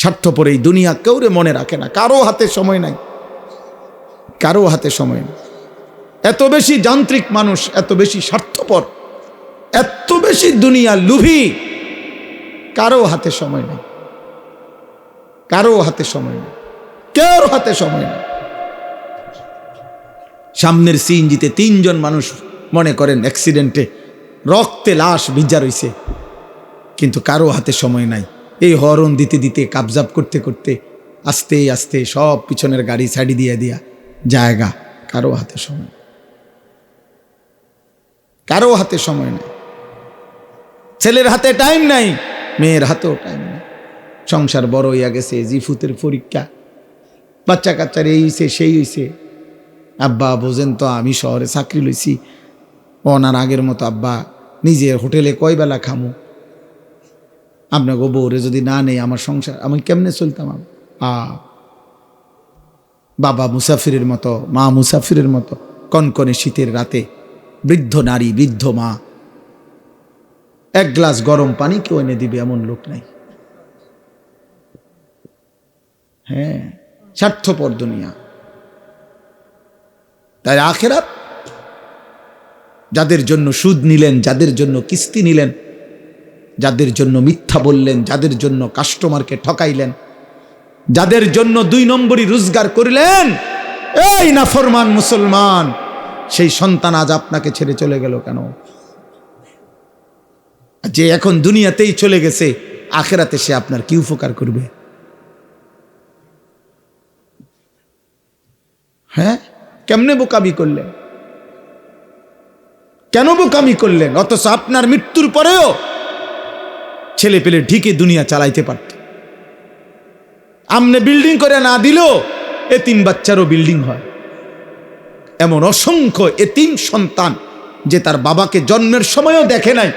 স্বার্থপর এই দুনিয়া কেউরে মনে রাখে না, কারো হাতে সময় নাই, কারো হাতে সময় নেই। এত বেশি যান্ত্রিক মানুষ, এত বেশি স্বার্থপর, এত বেশি দুনিয়া লুভি, কারো হাতে সময় নেই, কারো হাতে সময় নেই, কেউ হাতে সময় নেই। সামনের সিএনজিতে 3 জন মানুষ মনে করেন অ্যাক্সিডেন্টে রক্তে লাশ ভিজা রইছে, কিন্তু কারো হাতে সময় নাই। এই হরন দিতে দিতে কাবজাব করতে করতে আস্তে আস্তে সব পিছনের গাড়ি ছাড়ি দিয়ে দিয়া জায়গা, কারো হাতে সময়, কারো হাতে সময় নেই। ছেলের হাতে টাইম নাই, মেয়ের হাতেও টাইম নাই। সংসার বড় হইয়া গেছে, জিফুতের পরীক্ষা, বাচ্চা কাচ্চার এই হইছে সেই হইছে। আব্বা বোঝেন তো, আমি শহরে চাকরি লইছি, ওনার আগের মতো আব্বা নিজের হোটেলে কয় বেলা খামু, আপনাকে বউরে যদি না নেই আমার সংসার আমি কেমনে চলতাম? বাবা মুসাফিরের মতো, মা মুসাফিরের মতো, কনকনে শীতের রাতে বৃদ্ধ নারী, বৃদ্ধ মা 1 গ্লাস গরম পানি কেউ এনে দিবে এমন লোক নাই। হ্যাঁ, স্বার্থপর দুনিয়া। তাই আখিরাত যাদের জন্য সুদ নিলেন, যাদের জন্য কিস্তি নিলেন, যাদের জন্য মিথ্যা বললেন, যাদের জন্য কাস্টমারকে ঠকাইলেন, যাদের জন্য 2 নম্বরই রোজগার করিলেন, এই নাফরমান মুসলমান, সেই সন্তান আজ আপনাকে ছেড়ে চলে গেল কেন? যে এখন দুনিয়াতেই চলে গেছে, আখিরাতে সে আপনার কি উপকার করবে? হ্যাঁ, কেমনে বোকামি করলেন? কেন বোকামি করলেন? অথচ আপনার মৃত্যুর পরেও ছেলে পেলে ঢিকে দুনিয়া চালাইতে পারত। আমনে বিল্ডিং করে না দিলেও এতিম বাচ্চারও বিল্ডিং হয়। এমন অসংখ্য এতিম সন্তান যে তার বাবাকে জন্মের সময়ও দেখে নাই,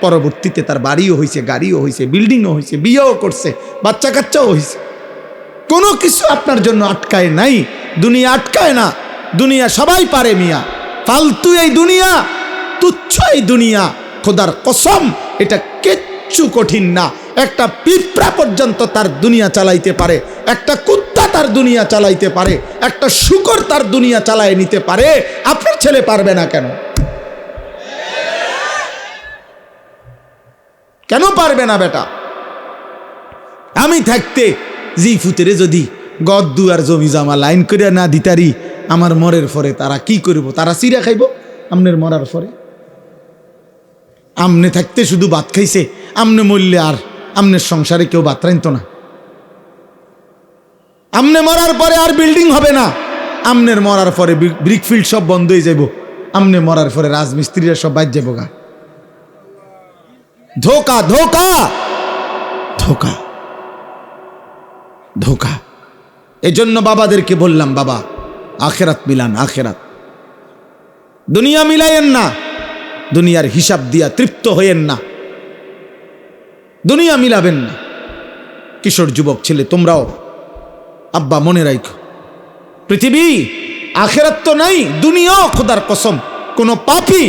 পরবর্তীতে তার বাড়িও হয়েছে, গাড়িও হয়েছে, বিল্ডিংও হয়েছে, বিয়েও করছে, বাচ্চা কাচ্চাও হয়েছে। কোনো কিছু আপনার জন্য আটকায় নাই, দুনিয়া আটকায় না। দুনিয়া সবাই পারে মিয়া, ফালতু এই দুনিয়া, তুচ্ছ এই দুনিয়া। খোদার কসম, এটা কিচ্ছু কঠিন না। একটা পিঁপড়া পর্যন্ত তার দুনিয়া চালাইতে পারে, একটা কুত্তা তার দুনিয়া চালাইতে পারে, একটা শূকর তার দুনিয়া চালায় নিতে পারে। আপনার ছেলে পারবে না কেন? কেন পারবে না বেটা? আমি থাকতে জিফুতেরে যদি গদ্দু আর জমি জমা লাইন করে না দিতারি, আমার মরের পরে তারা কি করব? তারা চিরা খাইব আমনের মরার পরে। আমনে থাকতে শুধু ভাত খাইছে, আমনে মরলে আর আমনের সংসারে কেউ ভাত রাইনত না। আমনে মরার পরে আর বিল্ডিং হবে না, আমনের মরার পরে ব্রিকফিল্ড সব বন্ধ হয়ে যাব, আমনে মরার পরে রাজমিস্ত্রিরা সব বাদ যাব গা। ধোকা, ধোকা, ধোকা, ধোকা। এজন্য বাবাদেরকে বললাম, বাবা আখেরাত মিলান, আখেরাত। দুনিয়া মিলাইয়েন না, দুনিয়ার হিসাব দিয়া তৃপ্ত হইয়েন না, দুনিয়া মিলাবেন না। কিশোর যুবক ছেলে তোমরাও আব্বা মনে রাখো, পৃথিবী আখেরাত তো নাই, দুনিয়াও খোদার কসম কোনো পাপী,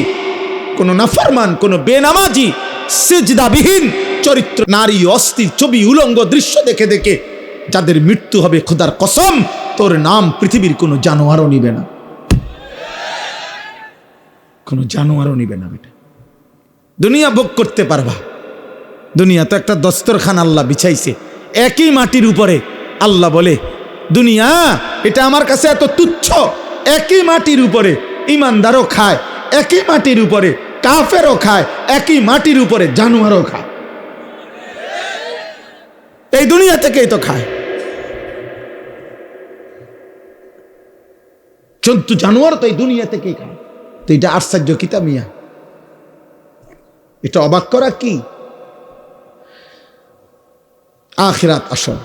কোনো নাফরমান, কোনো বেনামাজি, সিজদাবিহীন চরিত্র নারী, অস্থির ছবি, উলঙ্গ দৃশ্য দেখে দেখে যাদের মৃত্যু হবে, খোদার কসম তোর নাম পৃথিবীর কোনো জানোয়ারও নিবে না, কোনো জানোয়ারও নিবে না। বেটা দুনিয়া ভোগ করতে পারবা, দুনিয়া তো একটা দস্তরখান আল্লাহ বিছাইছে একই মাটির উপরে। আল্লাহ বলে দুনিয়া এটা আমার কাছে এত তুচ্ছ, একই মাটির উপরে ইমানদারও খায়, একই মাটির উপরে কাফেরও খায়, একই মাটির উপরে জানোয়ারও খায়। এই দুনিয়া থেকেই তো খায়। জন্তু জানোয়ার তো এই দুনিয়া থেকেই খায়। তো এটা আশ্চর্য কিতা মিয়া, এটা অবাক করা কি? আখিরাত আসল।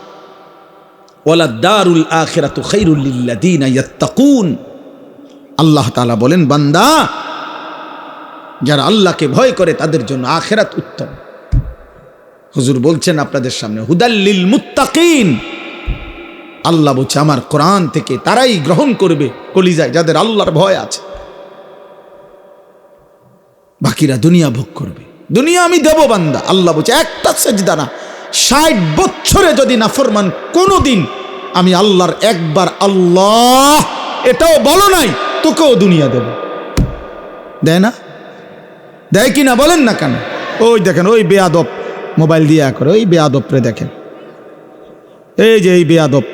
ওয়ালা দারুল আখিরাতু খায়রুল লিল্লাযিনা ইয়াত্তাকুন। আল্লাহ তাআলা বলেন, বান্দা যারা আল্লাহকে ভয় করে তাদের জন্য আখিরাত উত্তম। হুজুর বলছেন আপনাদের সামনে, হুদাল লিল মুত্তাকিন। আল্লাহ বলছে আমার কোরআন থেকে তারাই গ্রহণ করবে কলিজায় যাদের আল্লাহর ভয় আছে, বাকিরা দুনিয়া ভোগ করবে। দুনিয়া আমি দেব বান্দা। আল্লাহ বলছে একটা সেজদা না, 60 বছরে যদি নাফরমান কোনোদিন আমি আল্লাহর একবার আল্লাহ এটাও বলো নাই, তোকেও দুনিয়া দেব। দেয় না? দেয় কি না বলেন না কেন? ওই দেখেন ওই বেয়াদব মোবাইল দিয়ে করে, ওই বেয়াদবরে দেখেন, এই যে এই বেয়াদব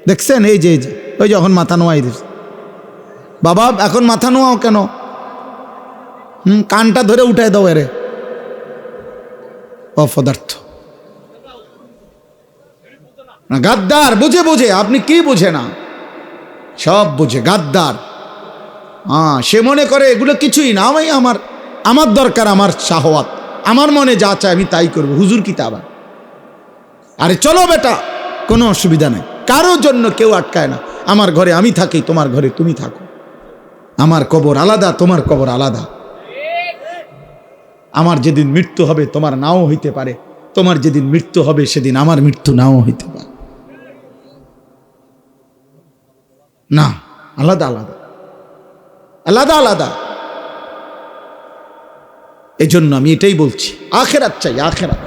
দেখছেন, এই যে ওই যে এখন মাথা নোয়াই দিচ্ছে। বাবা এখন মাথা নোয়াও কেন? কানটা ধরে উঠায় দাও এরে, অপদার্থ গাদ্দার। বুঝে বুঝে, আপনি কি বুঝে না? সব বুঝে, গাদ্দার। সে মনে করে এগুলো কিছুই না, আমি আমার দরকার আমার শাহওয়াত, আমার মনে যা চায় আমি তাই করবো। হুজুর কি তা আবার? আরে চলো বেটা, কোনো অসুবিধা নেই, কারোর জন্য কেউ আটকায় না। আমার ঘরে আমি থাকি, তোমার ঘরে তুমি থাকো, আমার কবর আলাদা, তোমার কবর আলাদা। আমার যেদিন মৃত্যু হবে তোমার নাও হইতে পারে, তোমার যেদিন মৃত্যু হবে সেদিন আমার মৃত্যু নাও হইতে পারে। না, আলাদা আলাদা, আলাদা আলাদা। এই জন্য আমি এটাই বলছি, আখেরাত চাই, আখেরাত।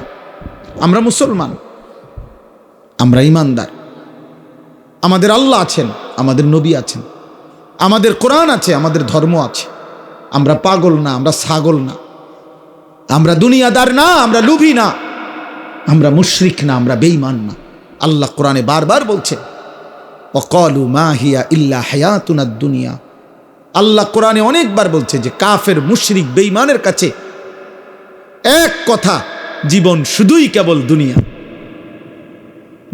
আমরা মুসলমান, আমরা ইমানদার, আমাদের আল্লাহ আছেন, আমাদের নবী আছেন, আমাদের কোরআন আছে, আমাদের ধর্ম আছে। আমরা পাগল না, আমরা ছাগল না, আমরা দুনিয়াদার না, আমরা লুভি না, আমরা মুশরিক না, আমরা বেঈমান না। আল্লাহ কোরআনে বারবার বলছে ওয়াকালু মা হিয়া ইল্লা হায়াতুনা দুনিয়া। আল্লাহ কোরআনে অনেকবার বলছে যে কাফের মুশরিক বেঈমানের কাছে এক কথা, জীবন শুধুই কেবল দুনিয়া,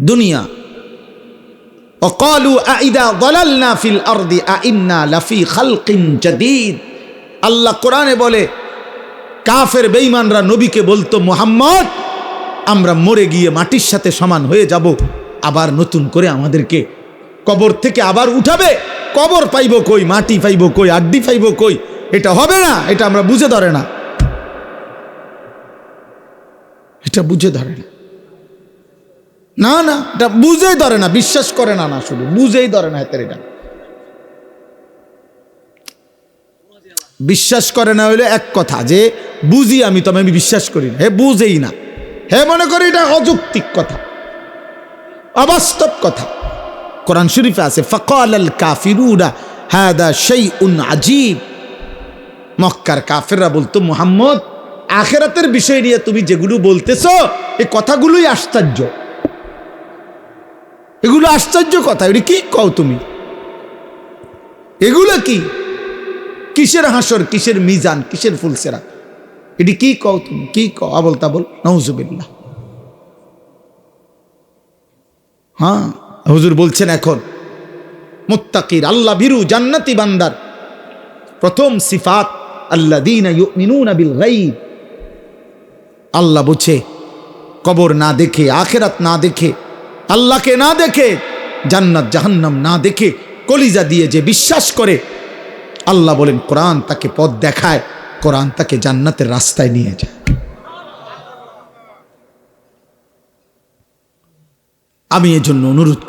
দুনিয়া। ওয়াকালু আইদা যালালনা ফিল আরদি আইন্না লাফি খালকিন জাদীদ। আল্লাহ কোরআনে বলে কাফের বেঈমানরা নবীকে বলতো, মুহাম্মদ আমরা মরে গিয়ে মাটির সাথে সমান হয়ে যাব, আবার নতুন করে আমাদেরকে কবর থেকে আবার উঠাবে। কবর পাইব কই, মাটি পাইব কই, আড্ডি পাইব কই? এটা হবে না, এটা আমরা বুঝে ধরে না, এটা বুঝে ধরে না। না না, এটা বুঝেই ধরে না, বিশ্বাস করে না, না শুধু বুঝেই ধরে না। এতের এটা বিশ্বাস করে না হইলে এক কথা, যে বুঝি আমি, তবে আমি বিশ্বাস করি না। হে বুঝেই না, হে মনে করি এটা অযৌক্তিক কথা, অবাস্তব কথা। কোরআন শরীফে আছে ফাকালাল কাফিরুনা হাদা শাইউন আজীব। মক্কার কাফেররা বলতো, মুহাম্মদ আখিরাতের বিষয় নিয়ে তুমি যেগুলো বলতেছো এই কথাগুলোই আশ্চর্য, এগুলো আশ্চর্য কথা। এগুলো কি কও তুমি? এগুলো কি? কিসের হাসর, কিসের মিজান, কিসের ফুলসেরা? এটি কি কও তুমি? কি কও? আবল তাবল, নাউজুবিল্লাহ। হ্যাঁ, হুজুর বলছেন এখন মুত্তাকির, আল্লাহ ভীরু জান্নাতি বান্দার প্রথম সিফাত আল্লাযীনা ইউমিনুনা বিল গায়ব। আল্লাহ বুঝে, কবর না দেখে, আখিরাত না দেখে, আল্লাহকে না দেখে, জান্নাত জাহান্নাম না দেখে কলিজা দিয়ে যে বিশ্বাস করে, আল্লাহ বলেন কোরআন তাকে পথ দেখায়, কোরআন তাকে জান্নাতের রাস্তায় নিয়ে যায়। আমি এজন্য অনুরোধ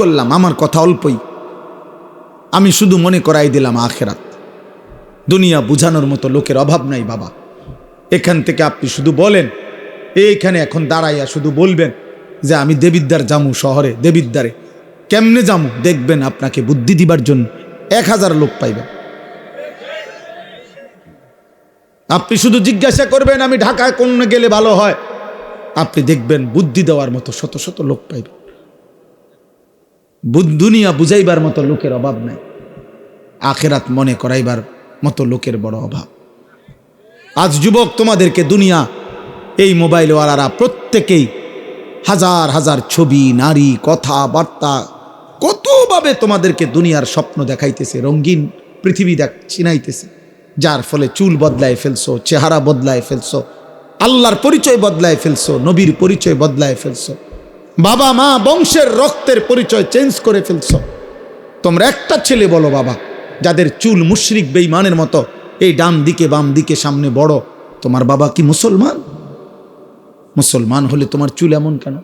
করলাম, আমার কথা অল্পই, আমি শুধু মনে করাই দিলাম আখিরাত। দুনিয়া বুঝানোর মতো লোকের অভাব নাই বাবা। এখান থেকে আপনি শুধু বলেন, এইখানে এখন দাঁড়াইয়া শুধু বলবেন যে আমি দেবিদ্বার জামু, শহরে দেবিদ্বারে কেমনে জামু, দেখবেন আপনাকে বুদ্ধি দিবার জন্য 1000 লোক পাইবেন। আপনি শুধু জিজ্ঞাসা করবেন আমি ঢাকায় কোন গেলে ভালো হয়, আপনি দেখবেন বুদ্ধি দেওয়ার মতো শত শত লোক পাইবেন। দুনিয়া বুঝাইবার মতো লোকের অভাব নাই, আখিরাত মনে করাইবার মতো লোকের বড় অভাব। আজ যুবক তোমাদেরকে দুনিয়া, এই মোবাইলওয়ালারা প্রত্যেকেই হাজার হাজার ছবি, নারী, কথাবার্তা, কতভাবে তোমাদেরকে দুনিয়ার স্বপ্ন দেখাইতেছে, রঙিন পৃথিবী চিনাইতেছে, যার ফলে চুল বদলায় ফেলছো, চেহারা বদলায় ফেলছো, আল্লাহর পরিচয় বদলায় ফেলছো, নবীর পরিচয় বদলায় ফেলছো, বাবা মা বংশের রক্তের পরিচয় চেঞ্জ করে ফেলছো। তোমরা একটা ছেলে বলো বাবা, যাদের চুল মুশরিক বেঈমানের মতো, এই ডান দিকে বাম দিকে সামনে বড়, তোমার বাবা কি মুসলমান? মুসলমান হলে তোমার চুল এমন কেন?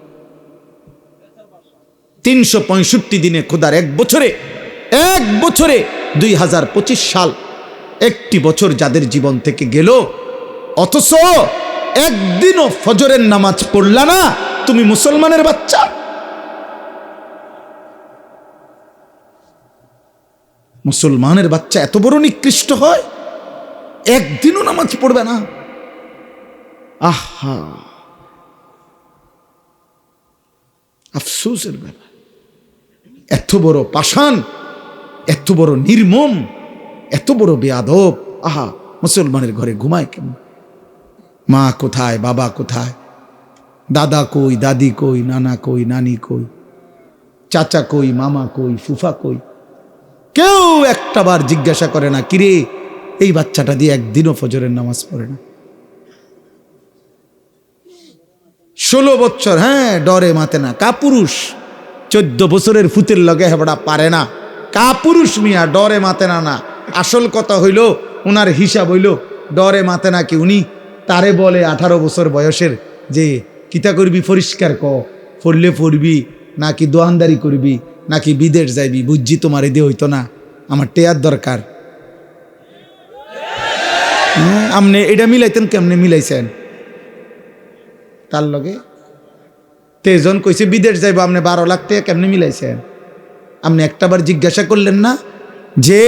365 দিনে খোদার এক বছরে 2025 সাল, একটি বছর যাদের জীবন থেকে গেল, অথচ একদিনও ফজরের নামাজ পড়লা না, তুমি মুসলমানের বাচ্চা? মুসলমানের বাচ্চা এত বড় নিকৃষ্ট হয়, একদিনও নামাজ পড়বে না? আহা, আফসোসের ব্যাপার। এত বড় পাষাণ, এত বড় নির্মম, এত বড় বেয়াদব। আহা, মুসলমানের ঘরে ঘুমায় কেমন? মা কোথায়, বাবা কোথায়, দাদা কই, দাদি কই, নানা কই, নানি কই, চাচা কই, মামা কই, ফুফা কই? কেউ একটা বার জিজ্ঞাসা করে না, কিরে এই বাচ্চাটা দিয়ে একদিনও ফজরের নামাজ পড়ে না। 16 বছর, হ্যাঁ, ডরে মাতে না। কাপুরুষ 14 বছরের ফুতের লগে হেবড়া পারে না। কাপুরুষ মিয়া, ডরে মাতে না। না, আসল কথা হইল, উনার হিসাব হইল ডরে মাতে না কি উনি তারে বলে 18 বছর বয়সের যে কিতা করবি পরিষ্কার ক, পড়লে পড়বি নাকি দোয়ানদারি করবি নাকি বিদেশ যাইবি, বুঝছি তোমার এদি হইতো না, আমার টেয়ার দরকার। হ্যাঁ, আপনি এটা মিলাইতেন, কেমনে মিলাইছেন তার লগে? তেজন কইছে বিদেশ যাইব, আপনি 12 লাখ টাকা কেমনে মিলাইছেন? আপনি একটাবার জিজ্ঞাসা করলেন না যে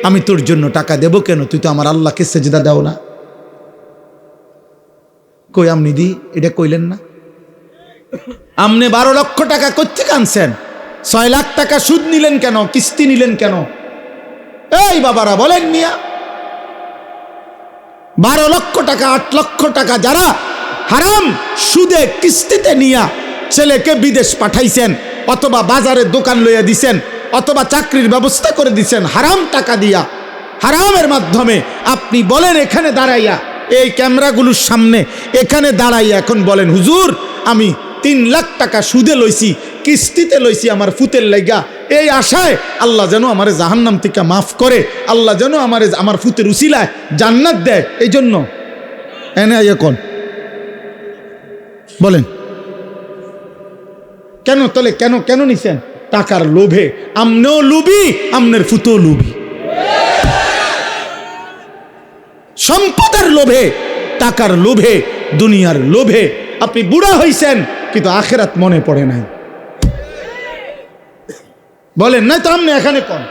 আমি তোর জন্য টাকা দেব কেন, তুই তো আমার আল্লাহকে সেজদা দাও না? কই আপনি দি এটা কইলেন না? আপনি 12 লক্ষ টাকা কোত্থেকে আনছেন? 6 লাখ টাকা সুদ নিলেন কেন, কিস্তি নিলেন কেন? এই বাবারা বলেন মিয়া, 12 লক্ষ টাকা 8 লক্ষ টাকা যারা হারাম সুদে কিস্তিতে নিয়া ছেলেকে বিদেশ পাঠাইছেন, অথবা বাজারে দোকান লইয়া দিছেন, অথবা চাকরির ব্যবস্থা করে দিছেন হারাম টাকা দিয়া, হারামের মাধ্যমে, আপনি বলেন এখানে দাঁড়াইয়া, এই ক্যামেরাগুলোর সামনে এখানে দাঁড়াইয়া এখন বলেন, হুজুর আমি 3 লাখ টাকা সুদে লইছি, কিস্তিতে লইছি আমার ফুতের লাইগা, এই আশায় আল্লাহ যেন আমার জাহান্নাম থেকে মাফ করে, আল্লাহ যেন আমার ফুতের উসিলায় জান্নাত দেয়, এই জন্য এনে এখন বলেন কেন? তাহলে কেন কেন নিছেন? টাকার লোভে। আমনেও লুবি, আমনের ফুতেও লুবি। সম্পদের লোভে, টাকার লোভে, দুনিয়ার লোভে আপনি বুড়া হইছেন, কিন্তু আখিরাত মনে পড়ে নাই। বলেন নাই তো? আপনি এখানে কোন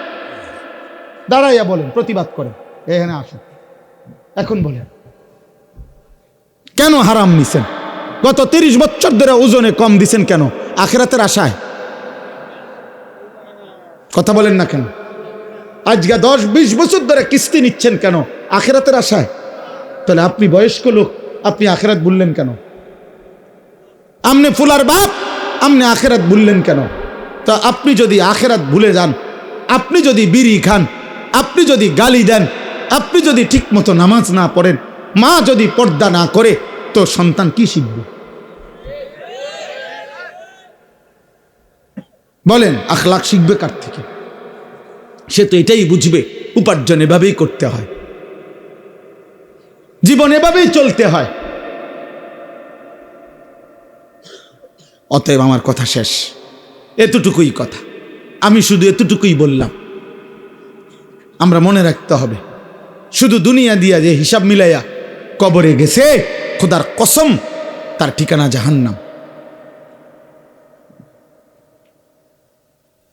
দাঁড়াইয়া বলেন, প্রতিবাদ করেন, এখানে আসেন, এখন বলেন কেন হারাম নিছেন? গত 30 বছর ধরে ওজনে কম দিছেন কেন? আখিরাতের আশায়? কথা বলেন না কেন? আজকে 10-20 বছর ধরে কিস্তি নিচ্ছেন কেন? আখিরাতের আশায়। তাহলে আপনি বয়স্ক লোক, আপনি আখিরাত ভুললেন কেন? আপনি ফুলার বাপ, আপনি আখিরাত ভুললেন কেন? তা আপনি যদি আখিরাত ভুলে যান, আপনি যদি বিড়ি খান, আপনি যদি গালি দেন, আপনি যদি ঠিক মতো নামাজ না পড়েন, মা যদি পর্দা না করে, তো সন্তান কি শিখবে? বলেন, আখলাক শিখবে কার থেকে? সে তো এটাই বুঝবে উপার্জন এভাবেই করতে হয়, জীবন এভাবেই চলতে হয়। অতএব আমার কথা শেষ, এতটুকুই কথা, আমি শুধু এতটুকুই বললাম। আমরা মনে রাখতে হবে, শুধু দুনিয়া দিয়া যে হিসাব মিলাইয়া কবরে গেছে, খোদার কসম তার ঠিকানা জাহান্নাম।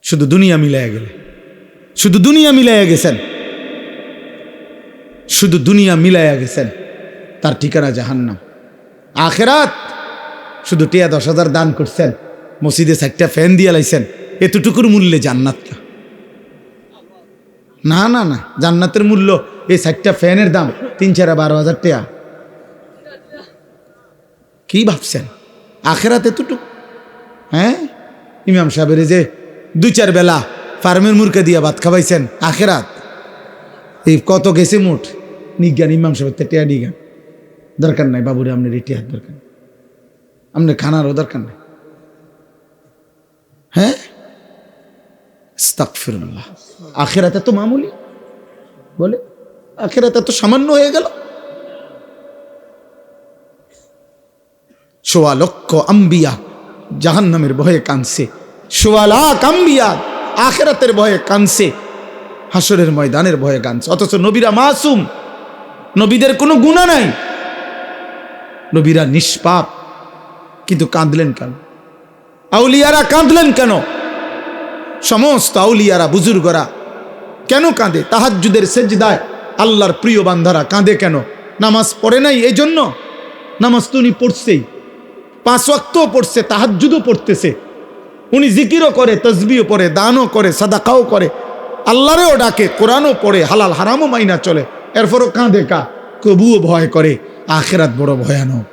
শুধু দুনিয়া মিলাইয়া গেলে, শুধু দুনিয়া মিলাইয়া গেছেন, শুধু দুনিয়া মিলাইয়া গেছেন, তার ঠিকানা জাহান্নাম। আখেরাত শুধু 10,000 দান করছেন, মসজিদে 4টা ফ্যান দিয়ে লাইছেন, এতটুকুর মূল্যে জান্নাতটা? না না না, জান্নাতের মূল্য এই 4টা ফ্যানের দাম 3-12,000 টাকা। কি ভাবছেন আখেরাত এতটুকু? হ্যাঁ, ইমাম সাহেবের যে 2-4 বেলা ফার্মের মুরগা দিয়া ভাত খাওয়াইছেন, আখেরাত এই কত গেছে মোট? নিজ্ঞান ইমাম সাহেবের টেয়া নিজ্ঞান দরকার নাই, বাবুরে আপনার এই টেয়ার দরকার, আপনার খানারও দরকার নাই। হ্যাঁ, আস্তাগফিরুল্লাহ। আখিরাত এত মামুলি, বলে আখিরাত এত সামান্য হয়ে গেল। 1.25 লক্ষ আম্বিয়া জাহান্নামের ভয়ে কাঁদছে, 1.25 লাখ আম্বিয়া আখিরাতের ভয়ে কাঁদছে, হাসরের ময়দানের ভয়ে কাঁদছে। অথচ নবীরা মাসুম, নবীদের কোনো গুনাহ নাই। নবীরা নিষ্পাপ, কিন্তু কাঁদলেন কেন? আউলিয়ারা কাঁদলেন কেন? সমস্ত আউলিয়ারা বুজুর্গরা কেন কাঁদে? তাহাজ্জুদের সেজদায় আল্লাহর প্রিয় বান্দারা কাঁদে কেন? নামাজ পড়ে নাই এই জন্য? নামাজ তো উনি পড়ছেই, 5 ওয়াক্তও পড়ছে, তাহাজ্জুদও পড়তেছে, উনি জিকিরও করে, তসবিহও পড়ে, দানও করে, সাদাকাও করে, আল্লাহরেও ডাকে, কোরআনও পড়ে, হালাল হারামও মাইনা চলে, এরপরও কাঁদে কা? কবুও ভয় করে। আখিরাত বড় ভয়ানক,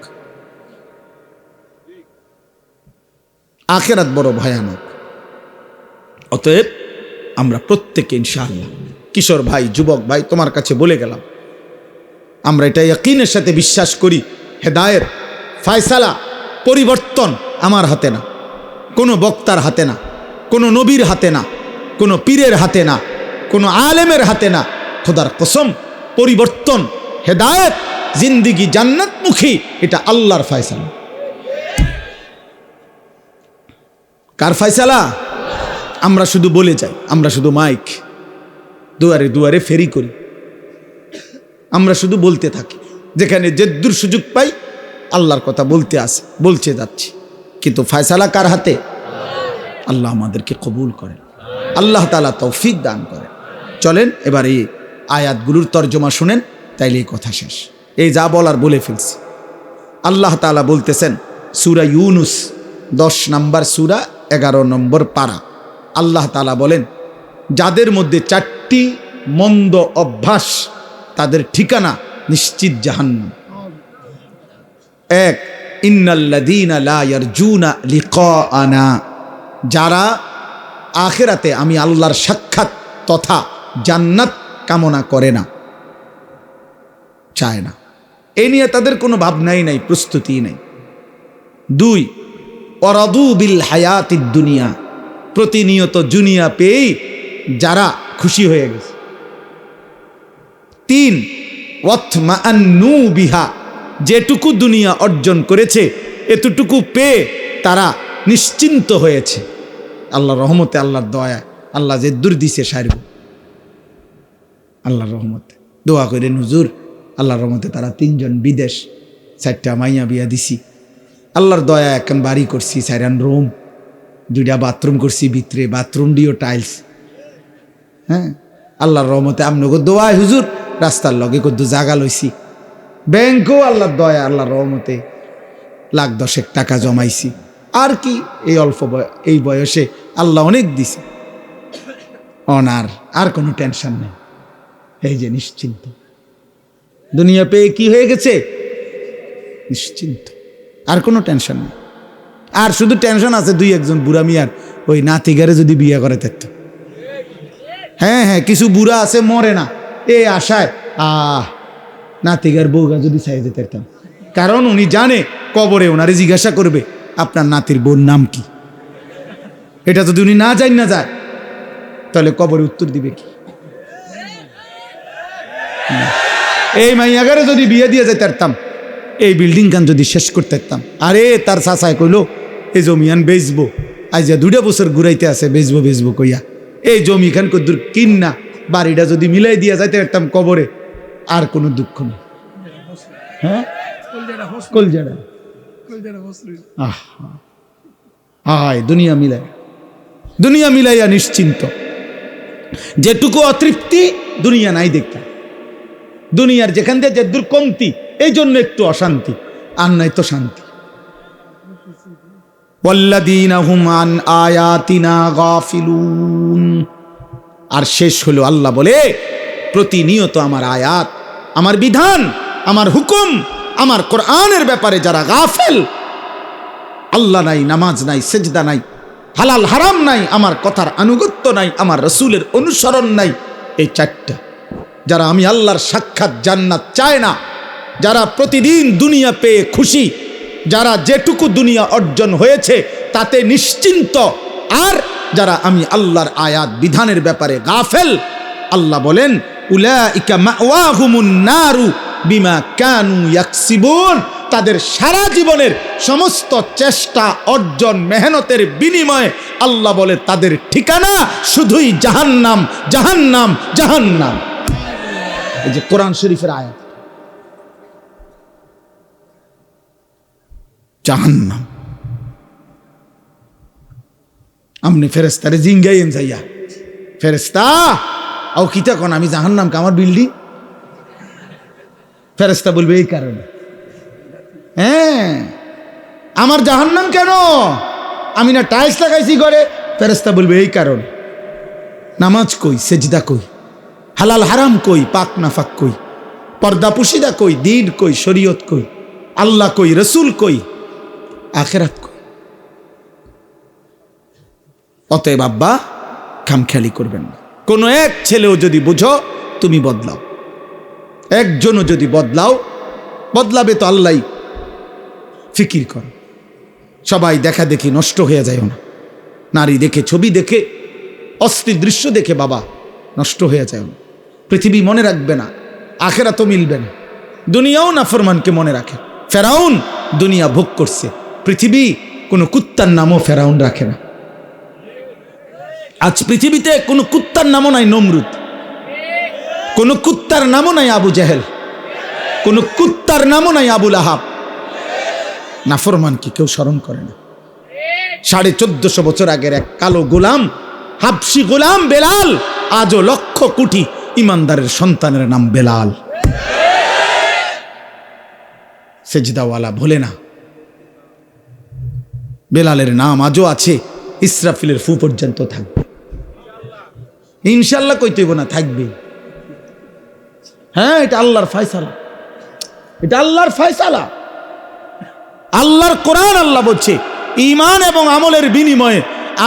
আখিরাত বড় ভয়ানক। অতএব আমরা প্রত্যেকে ইনশাআল্লাহ, কিশোর ভাই, যুবক ভাই, তোমার কাছে বলে গেলাম, আমরা এটা ইয়াকিনের সাথে বিশ্বাস করি, হেদায়ের ফয়সালা, পরিবর্তন আমার হাতে না, কোনো বক্তার হাতে না, কোনো নবীর হাতে না, কোনো পীরের হাতে না, কোনো আলেমের হাতে না। খোদার কসম, পরিবর্তন, হেদায়েত, জিন্দিগি জান্নাতমুখী, এটা আল্লাহর ফয়সালা। কার ফয়সালা? আমরা শুধু বলে যাই, আমরা শুধু মাইক দুয়ারে দুয়ারে ফেরি করি, আমরা শুধু বলতে থাকি, যেখানে যেদুর সুযোগ পাই আল্লাহর কথা বলতে যাচ্ছি, কিন্তু ফয়সালা কার হাতে? আল্লাহ আমাদেরকে কবুল করেন, আল্লাহ তাআলা তৌফিক দান করেন। চলেন এবার এই আয়াতগুলোর তর্জমা শুনেন, তাইলে এই কথা শেষ। এই যা বলার বলে ফেলছি। আল্লাহ তাআলা বলতেছেন সূরা ইউনুস 10 নম্বর সূরা 11 নম্বর পারা। আল্লাহ তাআলা বলেন, যাদের মধ্যে 4টি মন্দ অভ্যাস, তাদের ঠিকানা নিশ্চিত জাহান্নাম। 1, ইন্নাল্লাযীনা লা ইয়ারজুনা লিকাআনা, যারা আখিরাতে আমি আল্লাহর সাক্ষাৎ তথা জান্নাত কামনা করে না, চায় না, এই নিয়ে তাদের কোনো ভাবনাই নাই, প্রস্তুতি নাই। 2, ওয়ারাদু বিল হায়াতিদ দুনিয়া, প্রতিনিয়ত দুনিয়া পেয়েই যারা খুশি হয়ে গেছে। 3, ওয়াতমাআন্নু বিহা, যেটুকু দুনিয়া অর্জন করেছে এতটুকু পেয়ে তারা নিশ্চিন্ত হয়েছে। আল্লাহর রহমতে, আল্লাহর দয়া, আল্লাহ যে দূর দিছে সারব, আল্লাহর রহমতে দোয়া করে হুজুর, আল্লাহর রহমতে তারা 3 জন বিদেশ, 4টা মাইয়া বিয়া দিছি, আল্লাহর দয়া এখন বাড়ি করছি, 4 রুম, 2টা বাথরুম করছি, ভিতরে বাথরুম দিও টাইলস। হ্যাঁ, আল্লাহর রহমতে আমনগো দোয়ায় হুজুর রাস্তার লগে কদ্দু জাগা লইছি, ব্যাংকও আল্লাহর দয়া, আল্লাহর রহমতে 1,10,000 টাকা জমাইছি। আর কি, এই অল্প এই বয়সে আল্লাহ অনেক দিছে, অনার আর কোনো টেনশন নেই। এই যে নিশ্চিন্ত, দুনিয়া পেয়ে কি হয়ে গেছে? নিশ্চিন্ত, আর কোনো টেনশন নেই। আর শুধু টেনশন আছে 2-1 বুড়া মিয়ার, ওই নাতিগারে যদি বিয়ে করে থাকত। হ্যাঁ হ্যাঁ, কিছু বুড়া আছে মরে না এই আশায়, নাতিগার বউগা যদি চাই যেতে পারতাম, কারণ উনি জানে কবরে ওনারে জিজ্ঞাসা করবে আপনার নাতির বোন নাম কি। এটা যদি উনি না যায় তাহলে কবরে উত্তর দিবে কি? এই মাইয়াগারে যদি বিয়ে দিয়ে যেতে পারতাম, এই বিল্ডিং খান যদি শেষ করতে পারতাম, আরে তার চাচায় কইলো এই জমিয়ান বেচবো, আজ 2 বছর ঘুরাইতে আছে, বেচবো কইয়া এই জমি খান কদ্দুর কিন্না বাড়িটা যদি মিলাই দিয়া যাইতে পারতাম কবরে, আর কোনো দুঃখ নেই। হ্যাঁ, দুনিয়া মিলাইয়া নিশ্চিন্ত, যেটুকু অতৃপ্তি দুনিয়া নাই দেখতাম, দুনিয়ার যেখান দিয়ে যে দুর্কমতি, এই জন্য একটু অশান্তি, আর নাই তো শান্তি। ওয়াল্লাযীনা হুম আন আয়াতিনা গাফিলুন, আর শেষ হলো আল্লাহ বলে, প্রতিনিয়ত আমার আয়াত, আমার বিধান, আমার হুকুম, আমার কোরআনের ব্যাপারে যারা গাফেল, আল্লাহ নাই, নামাজ নাই, সেজদা নাই, হালাল হারাম নাই, আমার কথার আনুগত্য নাই, আমার রাসূলের অনুসরণ নাই, এই 4টা যারা আমি আল্লাহর সাক্ষাৎ জান্নাত চায় না, যারা প্রতিদিন দুনিয়া পেয়ে খুশি, যারা যেটুকু দুনিয়া অর্জন হয়েছে তাতে নিশ্চিন্ত, আর যারা আমি আল্লাহর আয়াত বিধানের ব্যাপারে গাফেল, আল্লাহ বলেন উলাইকা মাওয়াহুমুন নারু বিমা কানু ইয়াকসিবুন, তাদের সারা জীবনের সমস্ত চেষ্টা, অর্জন, মেহনতের বিনিময়ে আল্লাহ বলে তাদের ঠিকানা শুধুই জাহান্নাম, জাহান্নাম, জাহান্নাম। এই যে কোরআন শরীফের আয়াত, জাহান্নাম। আমনি ফেরেস্তারে জিঙ্গাইন যাইয়া, ফেরেস্তা আও কিতা কোন আমি জাহান্নাম কা আমার বিল্ডিং? ফেরেস্তা বলবে এই কারণে। হ্যাঁ, আমার জাহান্নাম কেন? আমি না টাইলস লাগাইছি ঘরে। ফেরেস্তা বলবে এই কারণে। নামাজ কই, সেজদা কই, হালাল হারাম কই, পাক নাফাক কই, পর্দা পুশিদা কই, দিন কই, শরীয়ত কই, আল্লাহ কই, রসুল কই, আখেরাত কই। অতএব আব্বা খামখেয়ালি করবেন না। কোনো এক ছেলেও যদি বুঝো তুমি বদলাও, একজনও যদি বদলাও, বদলাবে তো আল্লাহ। ফিকির করো, সবাই দেখা দেখি নষ্ট হয়ে যায় না। নারী দেখে, ছবি দেখে, অস্থির দৃশ্য দেখে বাবা নষ্ট হয়ে যায় না। পৃথিবী মনে রাখবে না, আখেরাতও মিলবে না। দুনিয়াও নাফরমানকে মনে রাখে। ফেরাউন দুনিয়া ভোগ করছে, পৃথিবী কোনো কুত্তার নামও ফেরাউন রাখে না। আজ পৃথিবীতে কোনো কুত্তার নামও নাই নমরুদ, কোনো কুত্তার নামও নাই আবু জেহেল, কোনো কুত্তার নামও নাই আবুল আহাব। নাফরমানকে কেউ স্মরণ করে না। 1450 বছর আগের এক কালো গোলাম, হাবশি গোলাম বেলাল, আজও লক্ষ কোটি ইমানদারের সন্তানের নাম বেলাল। সেজদাওয়ালা ভোলে না। বেলালের নাম আজও আছে, ইসরাফিলের ফু পর্যন্ত থাকবে। ইনশাল্লাহ কইতে হইব না, থাকবে। হ্যাঁ, এটা আল্লাহর ফয়সালা, এটা আল্লাহর ফয়সালা। আল্লাহর কোরআন আল্লাহ বলছে, ঈমান এবং আমলের বিনিময়ে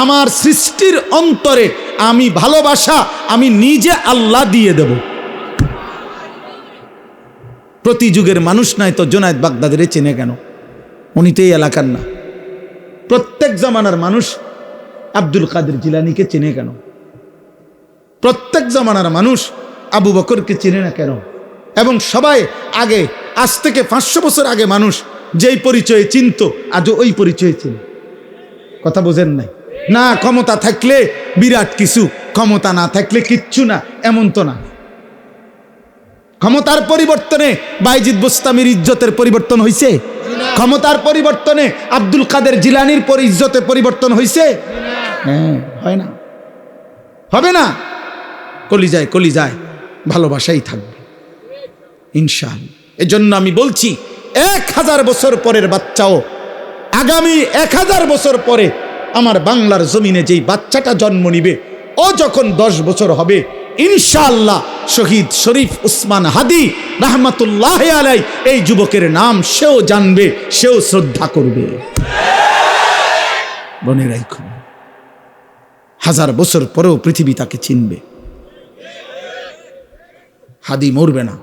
আমার সৃষ্টির অন্তরে আমি ভালোবাসা আমি নিজে আল্লাহ দিয়ে দেব। প্রতি যুগের মানুষ নাই তো জুনায়েদ বাগদাদিরে চেনে কেন? উনি তো এই এলাকার না। প্রত্যেক জামানার মানুষ আব্দুল কাদের জিলানীকে চেনে কেন? প্রত্যেক জামানার মানুষ আবু বকরকে চেনে না কেন? এবং সবাই আগে, আজ থেকে 500 বছর আগে মানুষ যেই পরিচয়ে চিনত, আজও ওই পরিচয়ে চিনে। কথা বোঝেন নাই? না ক্ষমতা থাকলে বিরাট কিছু, ক্ষমতা না থাকলে কিচ্ছু না, এমন তো না। ক্ষমতার পরিবর্তনে বাইজিদ বোস্তামির ইজ্জতের পরিবর্তন হয়েছে? ক্ষমতার পরিবর্তনে আব্দুল কাদের জিলানীর ইজ্জতের পরিবর্তন হয়েছে? হ্যাঁ, হয় না, হবে না। কলিজায় কলিজায় ভালোবাসাই থাকবে ইনশাআল্লাহ। এজন্য আমি বলছি, 1000 বছর পরের বাচ্চাও, আগামী 1000 বছর পরে আমার বাংলার জমিনে যেই বাচ্চাটা জন্ম নিবে, ও যখন 10 বছর হবে, ইনশাআল্লাহ শহীদ শরীফ উসমান হাদি রাহমাতুল্লাহ আলাই এই যুবকের নাম সেও জানবে, সেও শ্রদ্ধা করবে। মনে রাখুন, 1000 বছর পরেও পৃথিবী তাকে চিনবে। হাদি মরবে না।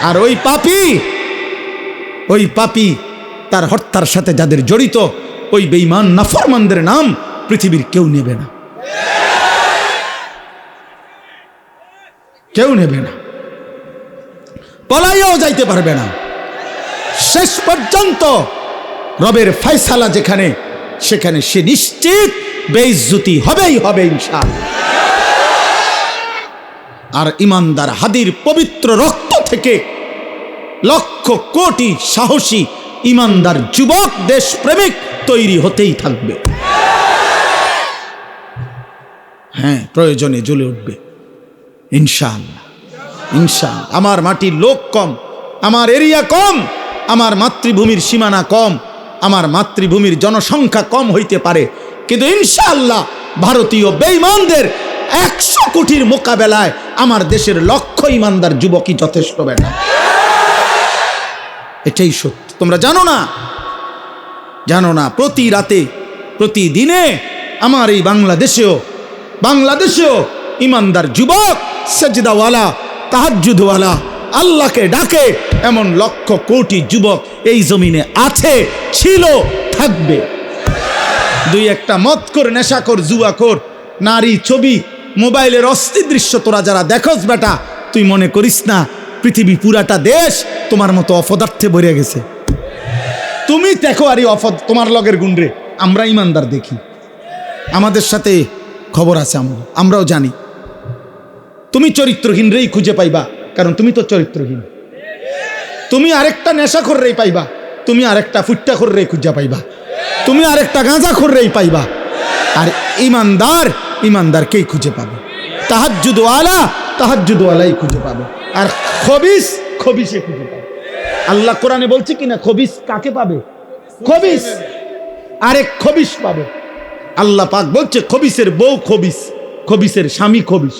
আর ওই পাপী তার হত্যার সাথে যাদের জড়িত, ওই বেঈমান নাফরমানদের নাম পৃথিবীর কেউ নেবে না, কেউ নেবে না, পলাইয়াও যাইতে পারবে না। শেষ পর্যন্ত রবের ফয়সালা যেখানে, সেখানে সে নিশ্চিত বেইজ্জতি হবেই হবে ইনশাআল্লাহ। আর ইমানদার হাদির পবিত্র রক্ত থেকে লক্ষ কোটি সাহসী ইমানদার যুবক দেশপ্রেমিক তৈরি হতেই থাকবে। হ্যাঁ, প্রয়োজনে জ্বলে উঠবে ইনশাআল্লাহ, ইনশাআল্লাহ। আমার মাটির লোক কম, আমার এরিয়া কম, আমার মাতৃভূমির সীমানা কম, আমার মাতৃভূমির জনসংখ্যা কম হইতে পারে, কিন্তু ইনশাআল্লাহ ভারতীয় বেঈমানদের 100 কোটির মোকাবেলায় আমার দেশের লক্ষ ইমানদার যুবকই যথেষ্ট। বেটা, এটাই সত্য। তোমরা জানো না, জানো না, প্রতি রাতে প্রতিদিনে আমার এই বাংলাদেশেও ইমানদার যুবক, সেজদাওয়ালা, তাহাজ্জুদওয়ালা, আল্লাহকে ডাকে এমন লক্ষ কোটি যুবক এই জমিনে আছে, ছিল, থাকবে। 2-1টা মদখোর, নেশাখোর, জুয়াখোর, নারী, ছবি, মোবাইলের অস্থির দৃশ্য তোরা যারা দেখোস বেটা, তুই মনে করিস না পৃথিবী পুরাটা দেশ তোমার মতো অপদার্থে ভরে গেছে। তুমি দেখো আর তোমার লগের গুণরে আমরা ইমানদার দেখি, আমাদের সাথে খবর আছে, আমরাও জানি। তুমি চরিত্রহীন রেই খুঁজে পাইবা, কারণ তুমি তো চরিত্রহীন। তুমি আরেকটা নেশা কররেই পাইবা, তুমি আরেকটা ফুট্টা কররেই খুঁজা পাইবা, তুমি আরেকটা গাঁজা কররেই পাইবা। আর ইমানদারকেই খুঁজে পাবে, তাহাজ্জুদওয়ালাই খুঁজে পাবে, আর খবিসে খুঁজে পাবে। আল্লাহ কোরআনে বলছে কিনা খবিস কাকে পাবে? খবিস, আরেক খবিস পাবে। আল্লাহ পাক বলছে খবিসের বউ খবিস, খবিসের স্বামী খবিস।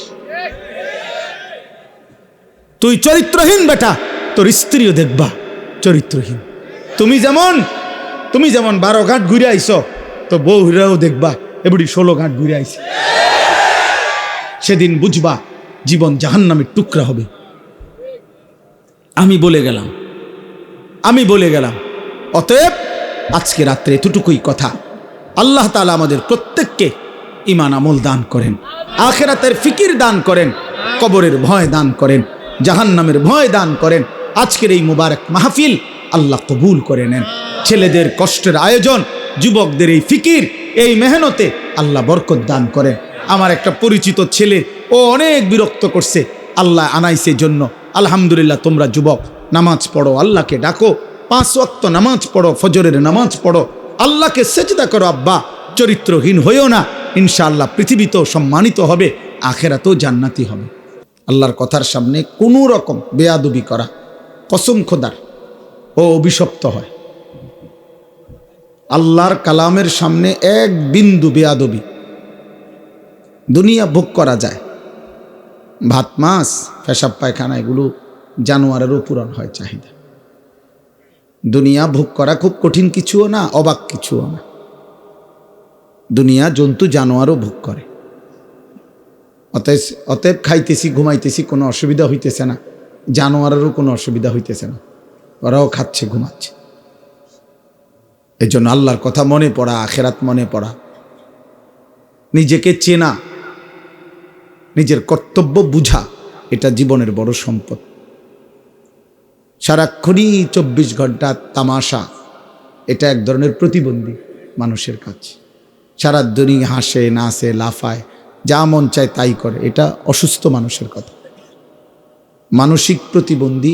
তুই চরিত্রহীন বেটা, তোর স্ত্রীও দেখবা চরিত্রহীন। তুমি যেমন 12 ঘাট ঘুরে আইছ, তো বউ হীরাও দেখবা এবড়ি 16 ঘাট ঘুরে আইছে। সেদিন বুঝবা জীবন জাহান্নামের টুকরা হবে। আমি বলে গেলাম। অতএব আজকে রাত্রে এতটুকুই কথা। আল্লাহ তাআলা আমাদের প্রত্যেককে ঈমান আমল দান করেন, আখিরাতের ফিকির দান করেন, কবরের ভয় দান করেন, জাহান্নামের ভয় দান করেন। আজকের এই মুবারক মাহফিল আল্লাহ কবুল করে নেন। ছেলেদের কষ্টের আয়োজন, যুবকদের এই ফিকির, এই মেহনতে আল্লাহ বরকত দান করেন। আমার একটা পরিচিত ছেলে, ও অনেক বিরক্ত করছে, আল্লাহ আনাইছে জন্য আলহামদুলিল্লাহ। তোমরা যুবক নামাজ পড়ো, আল্লাহকে ডাকো, 5 ওয়াক্ত নামাজ পড়ো, ফজরের নামাজ পড়ো, আল্লাহকে সেজদা করো। আব্বা চরিত্রহীন হইও না, ইনশাআল্লাহ পৃথিবীতেও সম্মানিত হবে, আখেরাতেও জান্নাতি হবে। আল্লাহর কথার সামনে কোনো রকম বেয়াদবি করা কসম খোদার ও অভিশপ্ত হয়। আল্লাহর কালামের সামনে এক বিন্দু বেয়াদবি, দুনিয়া ভোগ করা যায়। ভাত মাছ পেশাব পায়খানা এগুলো জানোয়ারেরও পূরণ হয় চাহিদা। দুনিয়া ভোগ করা খুব কঠিন কিছুও না, অবাক কিছুও না। দুনিয়া জন্তু জানোয়ারও ভোগ করে। অতএব খাইতেছি ঘুমাইতেছি কোনো অসুবিধা হইতেছে না, জানোয়ারেরও কোনো অসুবিধা হইতেছে না, ওরাও খাচ্ছে ঘুমাচ্ছে। এই জন্য আল্লাহর কথা মনে পড়া, আখেরাত মনে পড়া, নিজেকে চেনা, নিজের কর্তব্য বুঝা, এটা জীবনের বড় সম্পদ। সারাক্ষণই 24 ঘন্টা তামাশা, এটা এক ধরনের প্রতিবন্ধী মানুষের কাছে। সারা দুনিয়া হাসে, নাচে, লাফায়, যা মন চায় তাই করে, এটা অসুস্থ মানুষের কথা। মানসিক প্রতিবন্ধী,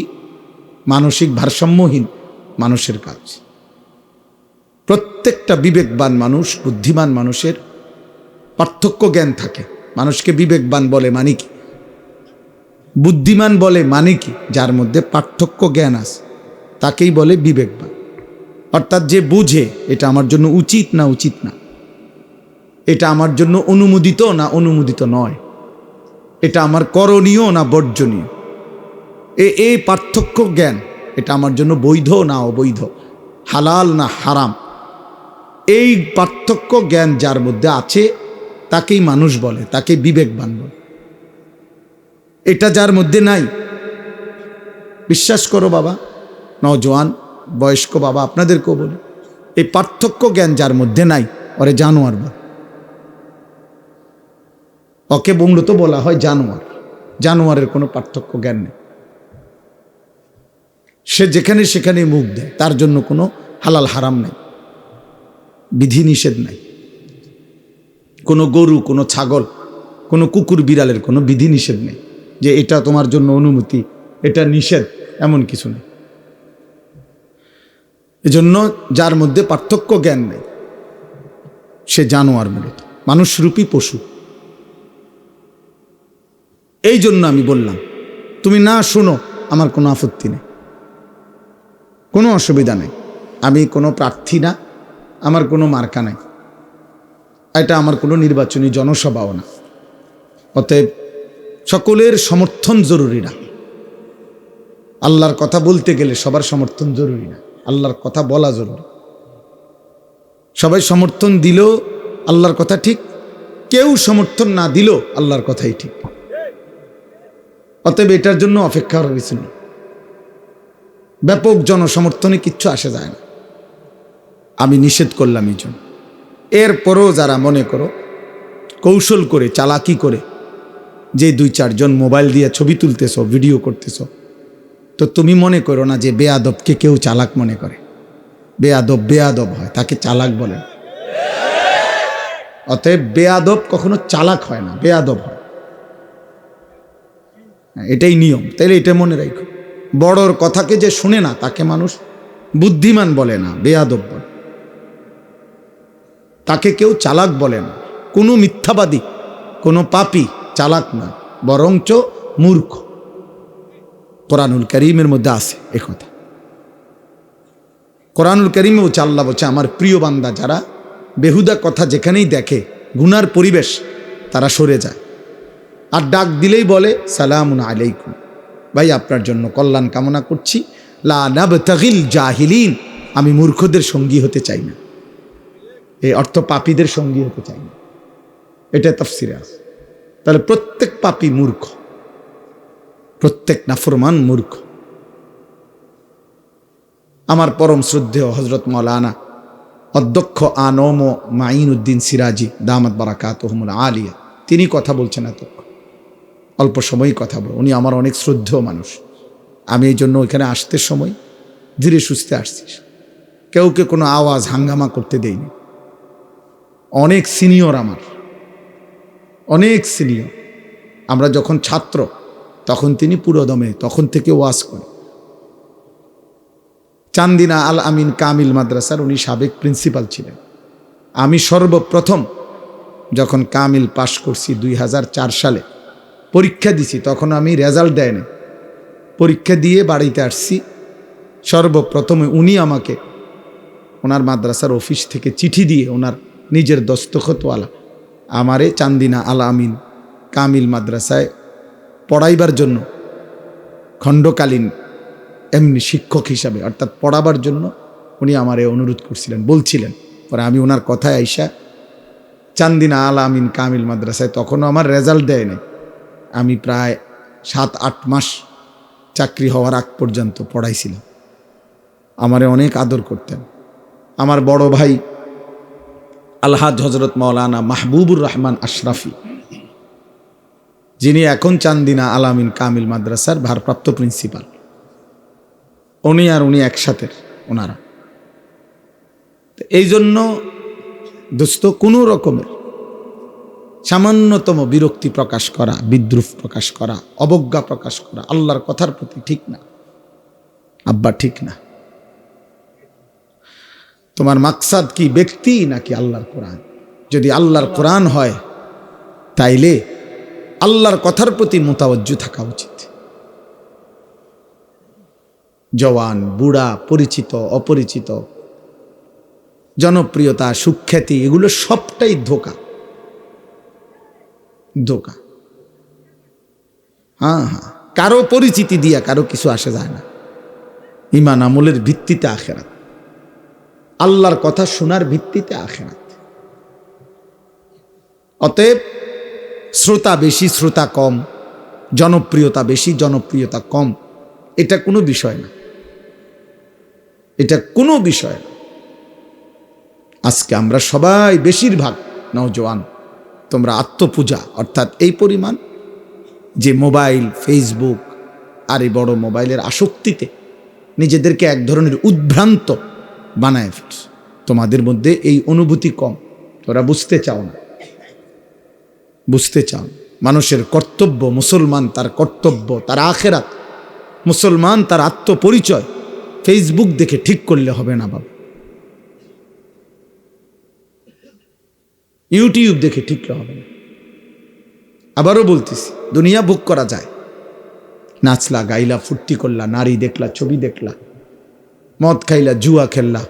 মানসিক ভারসাম্যহীন মানুষের কাজ। প্রত্যেকটা বিবেকবান মানুষ, বুদ্ধিমান মানুষের পার্থক্য জ্ঞান থাকে। মানুষকে বিবেকবান বলে মানে কি, বুদ্ধিমান বলে মানে কি? যার মধ্যে পার্থক্য জ্ঞান আছে তাকেই বলে বিবেকবান। অর্থাৎ যে বুঝে এটা আমার জন্য উচিত না উচিত না, এটা আমার জন্য অনুমোদিত না অনুমোদিত নয়, এটা আমার করণীয় না বর্জনীয়, এই পার্থক্য জ্ঞান, এটা আমার জন্য বৈধ না অবৈধ, হালাল না হারাম, এই পার্থক্য জ্ঞান যার মধ্যে আছে তাকেই মানুষ বলে, তাকে বিবেকবান বলে। এটা যার মধ্যে নাই, বিশ্বাস করো বাবা, নওজোয়ান বয়স্ক বাবা আপনাদেরকেও বলি, এই পার্থক্য জ্ঞান যার মধ্যে নাই, ওরে জানোয়ার বলে। ওকে মূলত বলা হয় জানোয়ার। জানোয়ারের কোনো পার্থক্য জ্ঞান নেই, সে যেখানে সেখানে মুখ দেয়, তার জন্য কোনো হালাল হারাম নেই, বিধি নিষেধ নাই। কোনো গরু, কোনো ছাগল, কোনো কুকুর বিড়ালের কোনো বিধি নিষেধ নেই যে এটা তোমার জন্য অনুমতি, এটা নিষেধ, এমন কিছু নেই। এজন্য যার মধ্যে পার্থক্য জ্ঞান নেই সে জানোয়ার, মূলত মানুষরূপী পশু। এই জন্য আমি বললাম তুমি না শোনো, আমার কোনো আপত্তি নেই, কোনো অসুবিধা নেই। আমি কোনো প্রার্থী না, আমার কোনো মার্কা নাই, এটা আমার কোনো নির্বাচনী জনসভাও না। অতএব সকলের সমর্থন জরুরি না। আল্লাহর কথা বলতে গেলে সবার সমর্থন জরুরি না, আল্লাহর কথা বলা জরুরি। সবাই সমর্থন দিলেও আল্লাহর কথা ঠিক, কেউ সমর্থন না দিলেও আল্লাহর কথাই ঠিক। অতএব এটার জন্য অপেক্ষা করার কিছু নেই। ব্যাপক জনসমর্থনে কিচ্ছু আসে যায় না, আমি নিষেধ করলাম এই জন্য। এরপরও যারা মনে করো কৌশল করে, চালাকি করে, যে 2-4 জন মোবাইল দিয়ে ছবি তুলতেছ, ভিডিও করতেছ, তো তুমি মনে করো না যে বেয়াদবকে কেউ চালাক মনে করে। বেয়াদব হয়, তাকে চালাক বলে। অতএব বেয়াদব কখনো চালাক হয় না, বেয়াদব হয়, এটাই নিয়ম। তাইলে এটা মনে রাখো, বড়র কথাকে যে শুনে না তাকে মানুষ বুদ্ধিমান বলে না, বেয়াদব বলে। তাকে কেউ চালাক বলে না। কোনো মিথ্যাবাদী, কোনো পাপী চালাক না, বরঞ্চ মূর্খ। কোরআনুল কারীমের মধ্যে আছে এ কথা। কোরআনুল কারীমে বলছে, আল্লাহ বলছে, আমার প্রিয় বান্দা যারা বেহুদা কথা যেখানেই দেখে, গুনার পরিবেশ, তারা সরে যায়। আর ডাক দিলেই বলে সালামুন আলাইকুম, ভাই আপনার জন্য কল্যাণ কামনা করছি। লা নাবতাগিল জাহিলিন, আমি মূর্খদের সঙ্গী হতে চাই না। এই অর্থ পাপীদের সঙ্গী হতে চাই না, এটা তাফসিরে আছে। তাহলে প্রত্যেক পাপী মূর্খ, প্রত্যেক নাফরমান মূর্খ। আমার পরম শ্রদ্ধেয় হযরত মাওলানা অধ্যক্ষ আনম মাইনউদ্দিন সিরাজি দামাত বারাকাতুহুমুল আলিয়া, তিনি কথা বলছেন এতক্ষণ, অল্প সময়ই কথা বল। উনি আমার অনেক শ্রদ্ধেয় মানুষ। আমি এই জন্য ওইখানে আসতে সময় ধীরে সুস্থে আসছি, কেউকে কোনো আওয়াজ হাঙ্গামা করতে দেইনি। অনেক সিনিয়র, আমার অনেক সিনিয়র। আমরা যখন ছাত্র তখন তিনি পুরোদমে তখন থেকে ওয়াজ করেন। চান্দিনা আল আমিন কামিল মাদ্রাসার উনি সাবেক প্রিন্সিপাল ছিলেন। আমি সর্বপ্রথম যখন কামিল পাশ করছি 2004 সালে, পরীক্ষা দিছি, তখন আমি রেজাল্ট দেয়নি, পরীক্ষা দিয়ে বাড়িতে আসছি। সর্বপ্রথমে উনি আমাকে ওনার মাদ্রাসার অফিস থেকে চিঠি দিয়ে, ওনার নিজের দস্তখতওয়ালা, আমারে চান্দিনা আল আমিন কামিল মাদ্রাসায় পড়াইবার জন্য, খণ্ডকালীন এমনি শিক্ষক হিসাবে অর্থাৎ পড়াবার জন্য উনি আমারে অনুরোধ করছিলেন, বলছিলেন। পরে আমি ওনার কথায় আইসা চান্দিনা আল আমিন কামিল মাদ্রাসায়, তখনও আমার রেজাল্ট দেয়নি, আমি প্রায় 7-8 মাস চাকরি হওয়ার আগ পর্যন্ত পড়াইছিলাম। আমারে অনেক আদর করতেন। আমার বড় ভাই আলহাজ হজরত মাওলানা মাহবুবুর রহমান আশরাফি, যিনি এখন চান্দিনা আল আমিন কামিল মাদ্রাসার ভারপ্রাপ্ত প্রিন্সিপাল, উনি আর উনি একসাথে, ওনারা। এই জন্য দোস্ত, কোনো রকমের সামান্যতম বিরক্তি প্রকাশ করা, বিদ্রুপ প্রকাশ করা, অবজ্ঞা প্রকাশ করা আল্লাহর কথার প্রতি ঠিক না আব্বা, ঠিক না। তোমার মাকসাদ কি, ব্যক্তি নাকি আল্লাহর কোরআন? যদি আল্লাহর কোরআন হয় তাইলে আল্লাহর কথার প্রতি মুতাওয়াজ্জু থাকা উচিত। জওয়ান, বুড়া, পরিচিত, অপরিচিত, জনপ্রিয়তা, সুখ্যাতি, এগুলো সবটাই ধোঁকা, ধোঁকা। হ্যাঁ, কারো পরিচিতি দিয়া কারো কিছু আসে যায় না। ঈমান আমলের ভিত্তিতে আখিরাত, আল্লাহর কথা শোনার ভিত্তিতে আখিরাত। অতএব শ্রোতা বেশি, শ্রোতা কম, জনপ্রিয়তা বেশি, জনপ্রিয়তা কম, এটা কোনো বিষয় না, এটা কোনো বিষয় না। আজকে আমরা সবাই, বেশিরভাগ নওজোয়ান, তোমরা আত্মপূজা অর্থাৎ এই পরিমাণ যে মোবাইল, ফেসবুক আর এই বড় মোবাইলের আসক্তিতে নিজেদেরকে এক ধরনের উদ্ভ্রান্ত বানায় ফেলছ। তোমাদের মধ্যে এই অনুভূতি কম, তোরা বুঝতে চাও না, বুঝতে চাও। মানুষের কর্তব্য, মুসলমান তার কর্তব্য, তার আখিরাত, মুসলমান তার আত্মপরিচয় ফেসবুক দেখে ঠিক করলে হবে না বাবা, ইউটিউব দেখে ঠিক হবে না। আবারও বলতেছি, দুনিয়া ভোগ করা যায়, নাচলা, গাইলা, ফুর্তি করলা, নারী দেখলা, ছবি দেখলা, মদ খাইলা, জুয়া খেললা,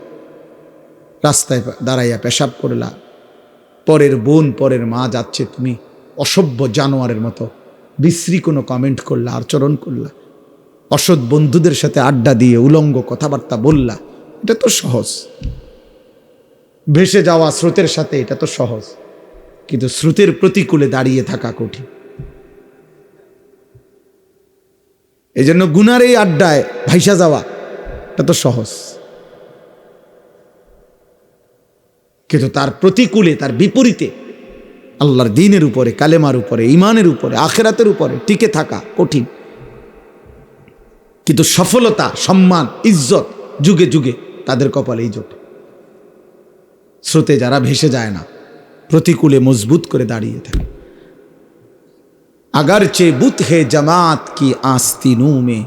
রাস্তায় দাঁড়াইয়া পেশাব করলা, পরের বোন, পরের মা যাচ্ছে, তুমি অসভ্য জানোয়ারের মতো বিশ্রী কোনো কমেন্ট করলা, আচরণ করলা, অসৎ বন্ধুদের সাথে আড্ডা দিয়ে উলঙ্গ কথাবার্তা বললা, এটা তো সহজ। ভেসে যাওয়া স্রোতের সাথে, এটা তো সহজ। কিন্তু স্রোতের প্রতিকূলে দাঁড়িয়ে থাকা কঠিন। এই জন্য গুনার এই আড্ডায় ভাইসা যাওয়া, এটা তো সহজ। কিন্তু তার প্রতিকূলে, তার বিপরীতে আল্লাহর দ্বীনের উপরে, কালেমার উপরে, ঈমানের উপরে, আখিরাতের উপরে টিকে থাকা কঠিন। কিন্তু সফলতা, সম্মান, ইজ্জত যুগে যুগে তাদের কপালেই জোটে। স্রোতে যারা ভেসে যায় না, প্রতিকূলে মজবুত করে দাঁড়িয়ে থাকে। अगरचे बुत है जमात की आस्तीनों में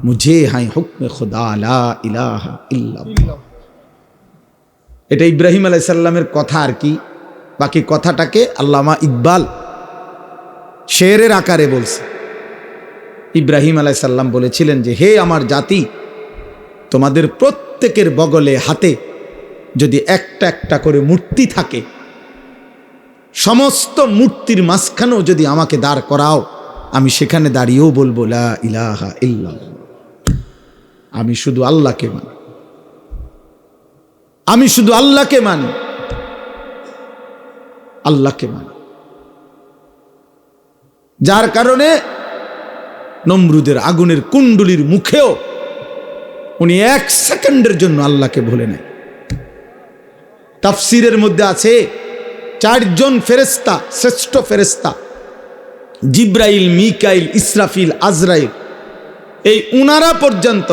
মুঝে হাই হুকমে খুদা লা ইলাহা ইল্লাল্লাহ। এটা ইব্রাহিম আলাইহিস সালামের কথা আর কি। বাকি কথাটাকে আল্লামা ইকবাল শেরের আকারে বলছে। ইব্রাহিম আলাইহিস সালাম বলেছিলেন যে, হে আমার জাতি, তোমাদের প্রত্যেকের বগলে হাতে যদি একটা একটা করে মূর্তি থাকে, সমস্ত মূর্তির মাঝখানেও যদি আমাকে দাঁড় করাও, আমি সেখানে দাঁড়িয়েও বলবো লা ইলাহা ইল্লাল্লাহ। আমি শুধু আল্লাহকে মানি, আমি শুধু আল্লাহকে মানি, আল্লাহকে মানি। যার কারণে নমরুদের আগুনের কুণ্ডুলির মুখেও উনি 1 সেকেন্ডের জন্য আল্লাহকে ভুলে নাই। তাফসীরের মধ্যে আছে 4 জন ফেরেশতা, শ্রেষ্ঠ ফেরেশতা জিব্রাইল, মিকাইল, ইসরাফিল, আজরাইল, এই উনারা পর্যন্ত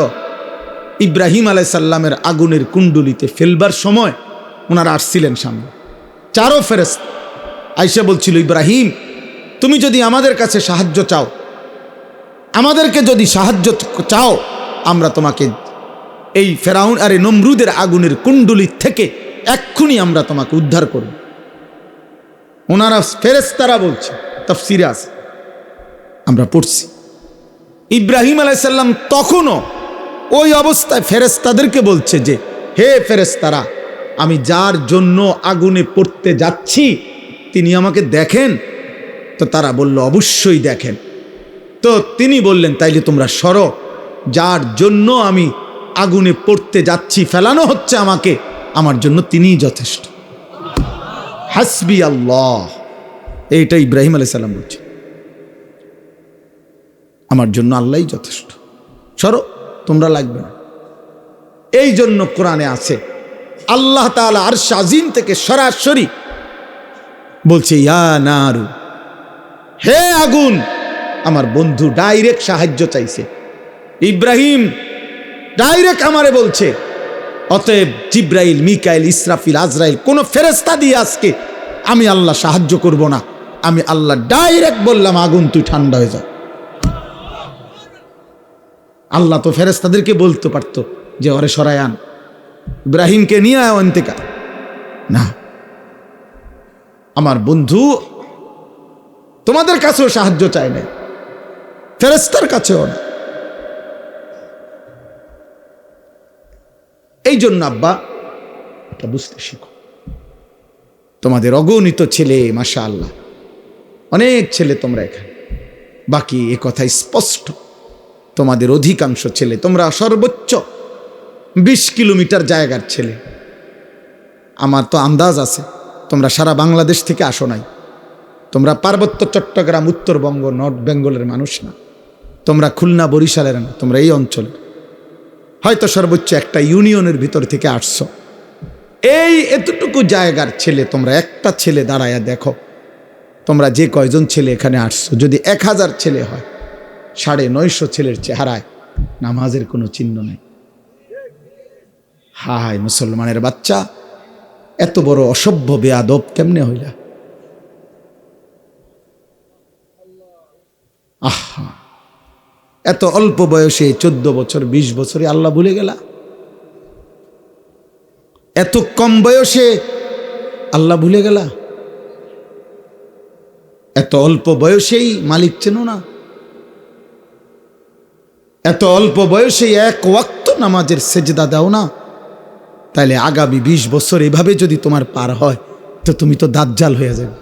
ইব্রাহিম আলাইহিস সালামের আগুনের কুণ্ডুলিতে ফেলবার সময় ওনারা আসছিলেন সামনে। 4 ফেরেশতা আয়েশা বলছিল, ইব্রাহিম তুমি যদি আমাদের কাছে সাহায্য চাও, আমাদেরকে যদি সাহায্য চাও, আমরা তোমাকে এই ফেরাউন আর নমরুদের আগুনের কুণ্ডুলি থেকে এক্ষুনি আমরা তোমাকে উদ্ধার করব। ওনারা ফেরেশতারা বলছে, তাফসীরে আছে, আমরা পড়ছি। ইব্রাহিম আলাইহিস সালাম তখনও ওই অবস্থায় ফেরেশতাদেরকে বলছে যে, হে ফেরেশতারা, আমি যার জন্য আগুনে পড়তে যাচ্ছি তিনি আমাকে দেখেন? তো তারা বলল, অবশ্যই দেখেন। তো তিনি বললেন, তাইলে তোমরা সরো, যার জন্য আমি আগুনে পড়তে যাচ্ছি, ফেলানো হচ্ছে আমাকে, আমার জন্য তিনিই যথেষ্ট। হাসবি আল্লাহ, এইটা ইব্রাহিম আলাইহিস সালাম বলছে, আমার জন্য আল্লাহই যথেষ্ট, সরো, তোমরা লাগবে না। এই জন্য কোরআনে আছে আল্লাহ তাআলা আরশ আজিম থেকে সরাসরি বলছে, ইয়া নারু, হে আগুন। আমার বন্ধু ডাইরেক্ট সাহায্য চাইছে, ইব্রাহিম ডাইরেক্ট আমারে বলছে। অতএব জিব্রাইল, মিকাইল, ইসরাফিল, আজরাইল কোন ফেরেশতা দিয়ে আজকে আমি আল্লাহ সাহায্য করব না। আমি আল্লাহ ডাইরেক্ট বললাম, আগুন তুই ঠান্ডা হয়ে যা। আল্লাহ তো ফেরেশতাদেরকে বলতে পারতো যে ওরে সরায় আন, ইব্রাহিমকে নিয়ে আয় অন্তেকা, না। আমার বন্ধু তোমাদের কাছেও সাহায্য চায় না, ফেরেশতার কাছেও না। এই জন্য আব্বা এটা বুঝতে শিখো। তোমাদের অগণিত ছেলে, মাশাআল্লাহ অনেক ছেলে তোমরা এখানে, বাকি এ কথা স্পষ্ট, তোমাদের অধিকাংশ ছেলে, তোমরা সর্বোচ্চ 20 কিলোমিটার জায়গার ছেলে। আমার তো আন্দাজ আছে তোমরা সারা বাংলাদেশ থেকে আসো নাই, তোমরা পার্বত্য চট্টগ্রাম, উত্তরবঙ্গ, নর্থ বেঙ্গলের মানুষ না, তোমরা খুলনা, বরিশালের না, তোমরা এই অঞ্চলের হয়তো সর্বোচ্চ একটা ইউনিয়নের ভিতর থেকে আসছো। এই এতটুকু জায়গার ছেলে, তোমরা একটা ছেলে দাঁড়ায়া দেখো, তোমরা যে কয়জন ছেলে এখানে আসছো, যদি 1000 ছেলে হয়, 950 ছেলের চেহারায় নামাজের কোনো চিহ্ন নেই। হায় মুসলমানের বাচ্চা, এত বড় অসভ্য বেয়াদব কেমনে হইলা? আহা, এত অল্প বয়সে 14 বছর 20 বছরে আল্লাহ ভুলে গেলা? এত কম বয়সে আল্লাহ ভুলে গেলা? এত অল্প বয়সেই মালিক চেনো না? এত অল্প বয়সেই 1 ওয়াক্ত নামাজের সেজদা দাও না? তাইলে আগামী 20 বছর এভাবে যদি তোমার পার হয়, তো তুমি তো দাজ্জাল হয়ে যাবে।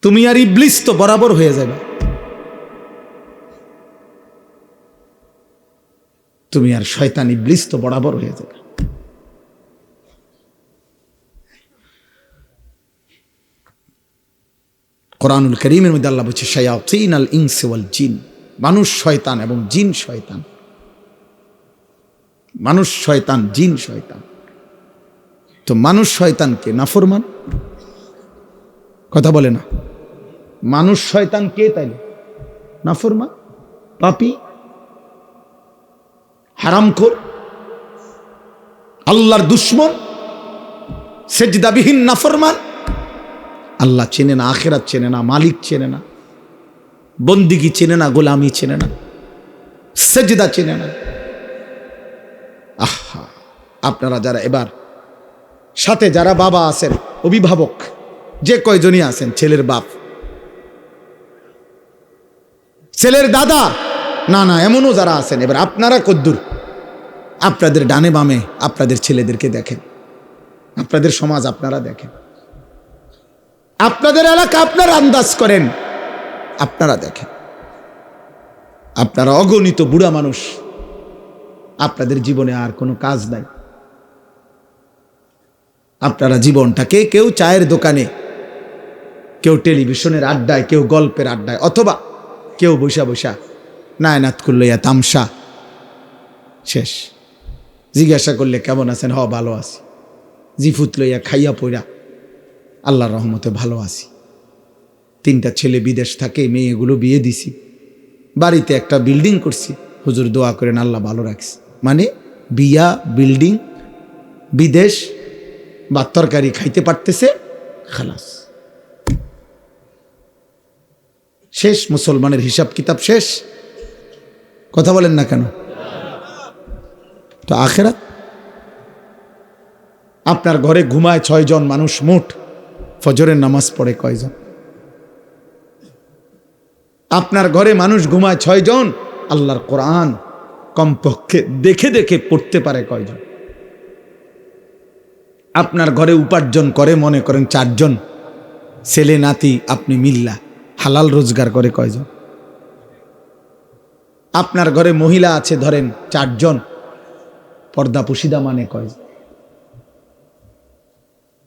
তুমি আর ইবলিস তো বরাবর হয়ে যাবে। তুমি আর শয়তান ইবলিস তো বরাবর হয়ে যাবে। কোরআনুল কারীমের মধ্যে আল্লাহ বলছে, শায়াতিনাল ইনসি ওয়াল জিন, মানুষ শয়তান এবং জিন শয়তান। মানুষ শয়তান, জিন শয়তান। তো মানুষ শয়তানকে নাফরমান, কথা বলে না। মানুষ শয়তান কে? তাইলে নাফরমান, পাপী, হারামখোর, আল্লাহর দুশ্মন, সেজদাবিহীন নাফরমান। আল্লাহ চেনে না, আখিরাত চেনে না, মালিক চেনে না, বন্দিগি চেনে না, গোলামি চেনে না, সেজদা চেনে না। আহা, আপনারা যারা এবার সাথে যারা বাবা আছেন, অভিভাবক যে কয়জনই আছেন, ছেলের বাপ, ছেলের দাদা, না না এমনও যারা আছেন, এবার আপনারা কদ্দুর আপনাদের ডানে বামে আপনাদের ছেলেদেরকে দেখেন, আপনাদের সমাজ আপনারা দেখেন, আপনাদের এলাকা আপনারা আন্দাজ করেন, আপনারা দেখেন। আপনারা অগণিত বুড়া মানুষ, আপনাদের জীবনে আর কোনো কাজ নাই। আপনারা জীবনটাকে কেউ চায়ের দোকানে, কেউ টেলিভিশনের আড্ডায়, কেউ গল্পের আড্ডায়, অথবা কেউ বৈশা বৈশা নায়নাত করলইয়া তামসা, শেষ। জিজ্ঞাসা করলে কেমন আছেন, হ ভালো আছি, জিফুত লইয়া খাইয়া পইরা আল্লাহর রহমতে ভালো আছি। 3টা ছেলে বিদেশ থাকে, মেয়েগুলো বিয়ে দিছি, বাড়িতে একটা বিল্ডিং করছি, হুজুর দোয়া করেন আল্লাহ ভালো রাখছি। মানে বিয়া, বিল্ডিং, বিদেশ, বা তরকারি খাইতে পারতেছে, খালাস, শেষ। মুসলমানের হিসাব কিতাব শেষ। কথা বলেন না কেন? তো আখেরাত, আপনার ঘরে ঘুমায় 6 জন মানুষ মোট, ফজরের নামাজ পড়ে কয়জন? আপনার ঘরে মানুষ ঘুমায় 6 জন, আল্লাহর কোরআন কমপক্ষে দেখে দেখে পড়তে পারে কয়জন? আপনার ঘরে উপার্জন করে মনে করেন 4 জন, ছেলে নাতি আপনি মিল্লা, হালাল রোজগার করে কয়জন? আপনার ঘরে মহিলা আছে ধরেন 4 জন, পর্দা পুশিদা মানে কয়জন?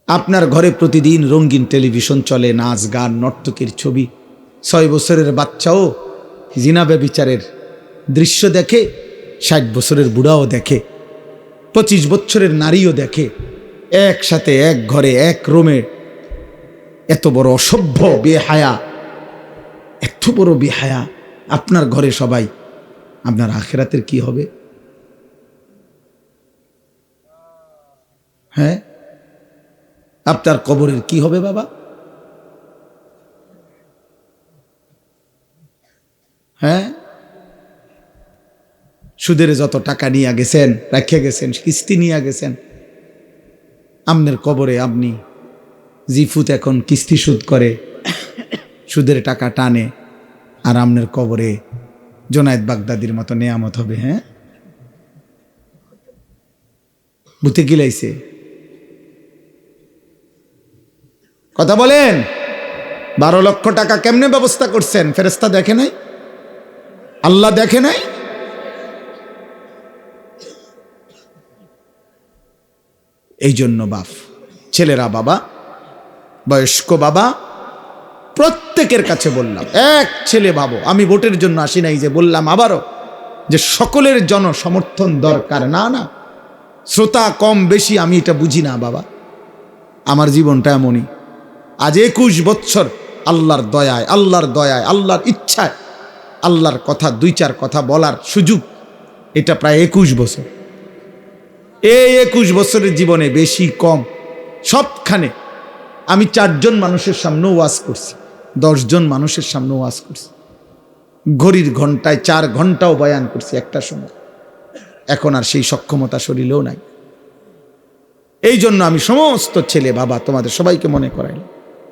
আপনার ঘরে প্রতিদিন রঙিন টেলিভিশন চলে, নাচ গান নর্তকীর ছবি, 6 বছরের বাচ্চাও জিনা ব্যভিচারের দৃশ্য দেখে, 60 বছরের বুড়াও দেখে, 25 বছরের নারীও দেখে, একসাথে এক ঘরে এক রুমে। এত বড় অসভ্য বেহায়া, এত বড় বেহায়া আপনার ঘরে সবাই, আপনার আখিরাতের কি হবে? হ্যাঁ, আপনার কবরের কি হবে বাবা? হ্যাঁ, সুদের যত টাকা নিয়ে গেছেন, রেখে গেছেন, কিস্তি নিয়ে গেছেন, আপনার কবরে আপনি জিফুত এখন কিস্তি সুদ করে, সুদের টাকা টানে, আর আপনার কবরে জোনায়েদ বাগদাদির মতো নেয়ামত হবে। হ্যাঁ, ভূতে গিলাইছে। কথা বলেন, 12 লক্ষ টাকা কেমনে ব্যবস্থা করছেন? ফেরেশতা দেখে নাই? আল্লাহ দেখে নাই? এই জন্য বাপ, ছেলেরা বাবা, বয়স্ক বাবা, প্রত্যেকের কাছে বললাম, এক ছেলে ভাবো, আমি ভোটের জন্য আসি নাই যে বললাম আবারও যে সকলের জন সমর্থন দরকার, না না, শ্রোতা কম বেশি আমি এটা বুঝি না বাবা, আমার জীবনটা এমনই। আজ 21 বছর আল্লাহর দয়ায়, আল্লাহর দয়ায়, আল্লাহর ইচ্ছায়, আল্লাহর কথা 2-4 কথা বলার সুযোগ, এটা প্রায় 21 বছর। এই 21 বছরের জীবনে বেশি কম সবখানে আমি 4 জন মানুষের সামনেও ওয়াজ করছি, 10 জন মানুষের সামনেও ওয়াজ করছি, ঘড়ির ঘন্টায় 4 ঘন্টাও বয়ান করছি একটা সময়। এখন আর সেই সক্ষমতা শরীরেও নাই। এই জন্য আমি সমস্ত ছেলে বাবা তোমাদের সবাইকে মনে করাইলাম,